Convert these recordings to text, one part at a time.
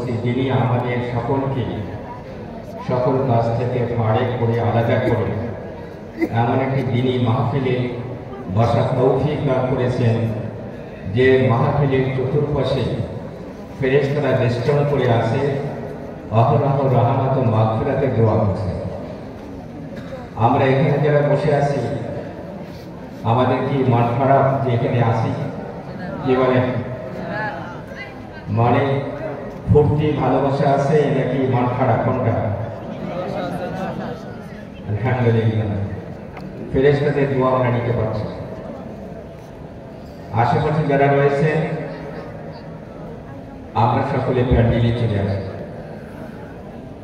করছি, যিনি আমাদের সকলকে সকল কাজ থেকে ফারেক করে আলাদা করে এমন একটি দিনই মাহফিলে বসার তৌফিক লাভ করেছেন, যে মাহফিলের চতুর্পাশে ফেরেশতারা বেষ্টন করে আছে, অহরহ রহমত ও মাগফিরাতের দোয়া করছে। আমরা এখানে যারা বসে আছি, আমাদের কি মন খারাপ যে এখানে আসি? কি বলেন? মানে ফুর্তি ভালোবাসা আছে নাকি মন খারাপ? কোনটা? আলহামদুলিল্লাহ, ফেরেশতাদের দোয়া আমরা নিতে পারছি। আশেপাশে যারা রয়েছে আমরা সকলে প্যান্ডেলে চলে আসি।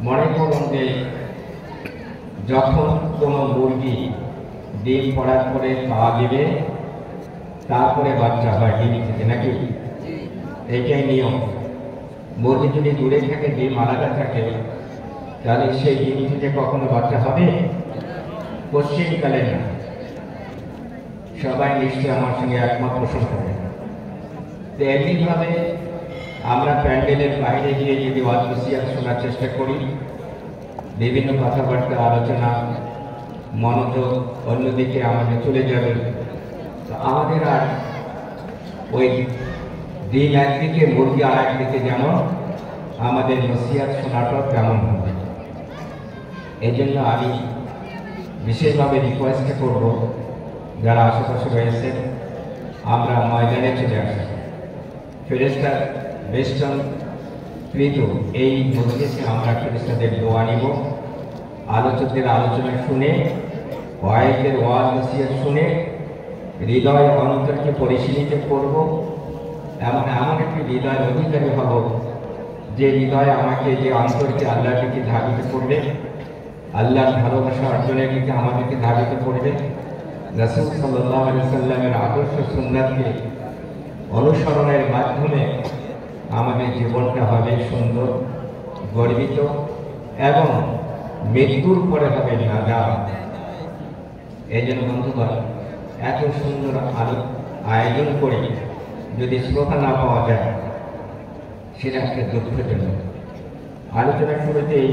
মনে করুন যে যখন কোনো মুরগি ডিম পড়ার পরে পা দিবে, তারপরে বাচ্চা হয় ডিম থেকে, নাকি? এইটাই নিয়ম। মুরগি যদি দূরে থাকে, ডিম আলাদা থাকে, তাহলে সেই ডিম থেকে কখনো বাচ্চা হবে? পশ্চিমকালে না। সবাই নিশ্চয়ই আমার সঙ্গে একমত পোষণ করে। তো এমনিভাবে আমরা প্যান্ডেলের বাইরে গিয়ে যদি ওয়াজ নসিহত শোনার চেষ্টা করি, বিভিন্ন কথাবার্তা আলোচনা মনোযোগ অন্যদিকে আমাদের চলে যাবে, তো আমাদের আর ওই ডিম একদিকে মুরগি আর একদিকে যেমন আমাদের নসিহত শোনাটাও কেমন হবে। এই জন্য আমি বিশেষভাবে রিকোয়েস্ট করব, যারা আশেপাশে রয়েছে আমরা ময়দানে চলে আসি। ফেরেশতার বেষ্টন কৃত এই মজলিসে আমরা ফেরেশতাদের দোয়া নিব, আলোচকদের আলোচনা শুনে, ওয়াইজদের ওয়াজ নসিহত শুনে হৃদয় অন্তরকে পরিশীলিত করব, এমন একটি হৃদয়ের অধিকারী হব যে হৃদয় আমাকে, যে অন্তরকে আল্লাহর দিকে ধাবিত করবে, আল্লাহর ভালোবাসা অর্জনের দিকে আমাদেরকে ধাবিত করবে, রাসূল সাল্লাল্লাহু আলাইহি সাল্লামের আদর্শ সুন্নাতকে অনুসরণের মাধ্যমে আমাদের জীবনটা হবে সুন্দর, গর্বিত এবং মৃত্যুর পরে হবে নাজাত। এই জন্য বন্ধুগণ, এত সুন্দর আয়োজন করে যদি শ্রোতা না পাওয়া যায়, সেটা একটা দুঃখজনক। আলোচনার শুরুতেই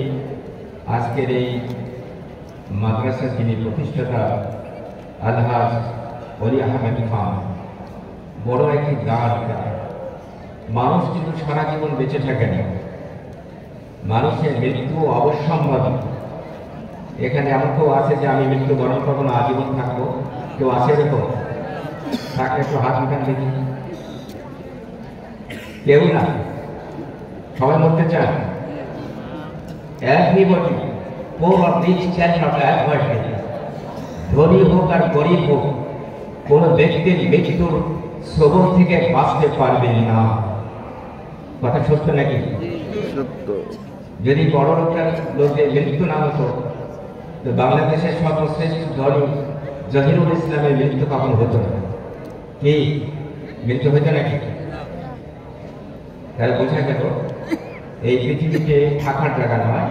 আজকের এই মাদ্রাসার যিনি প্রতিষ্ঠাতা আলহাজ ওলি আহমেদ খান বড় একটি গান গায়। মানুষ কিন্তু সারা জীবন বেঁচে থাকে না, মানুষের মৃত্যু অবশ্যম্ভাবী। এখানে এমন কেউ আছে যে আমি মৃত্যুবরণ করবো না, আজীবন থাকবো? কেউ আছে এরকম? তাকে একটু হাত উঠান দেখি। কেউ না, সবাই মরতে চান। Everybody, poor or rich, can not avoid it. ধনী হোক আর গরিব হোক, কোন ব্যক্তির মৃত্যুর সবল থেকে বাঁচতে পারবেন না। কথা সত্য নাকি? সত্য। যদি বড় লোকের মৃত্যু না হতো, তো বাংলাদেশের সর্বশ্রেষ্ঠ ধনী জহিরুল ইসলামের মৃত্যু কখন হতো না? কি মৃত্যু হতো নাকি? তাহলে বোঝা গেল এই পৃথিবীতে থাকার জায়গা নয়,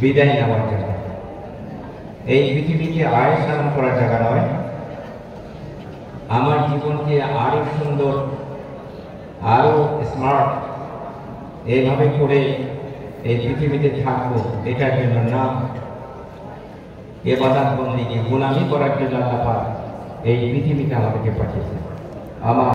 বিদায় নেওয়ার জায়গা। এই পৃথিবীকে আয়েশ আরাম করার জায়গা নয়। আমার জীবনকে আরো সুন্দর, আরো স্মার্ট এইভাবে করে এই পৃথিবীতে থাকবো, এটার জন্য না, ইবাদত বন্দেগী গোলামি করার জন্য আল্লাহ পাক এই পৃথিবীতে আমাদেরকে পাঠিয়েছে। আমার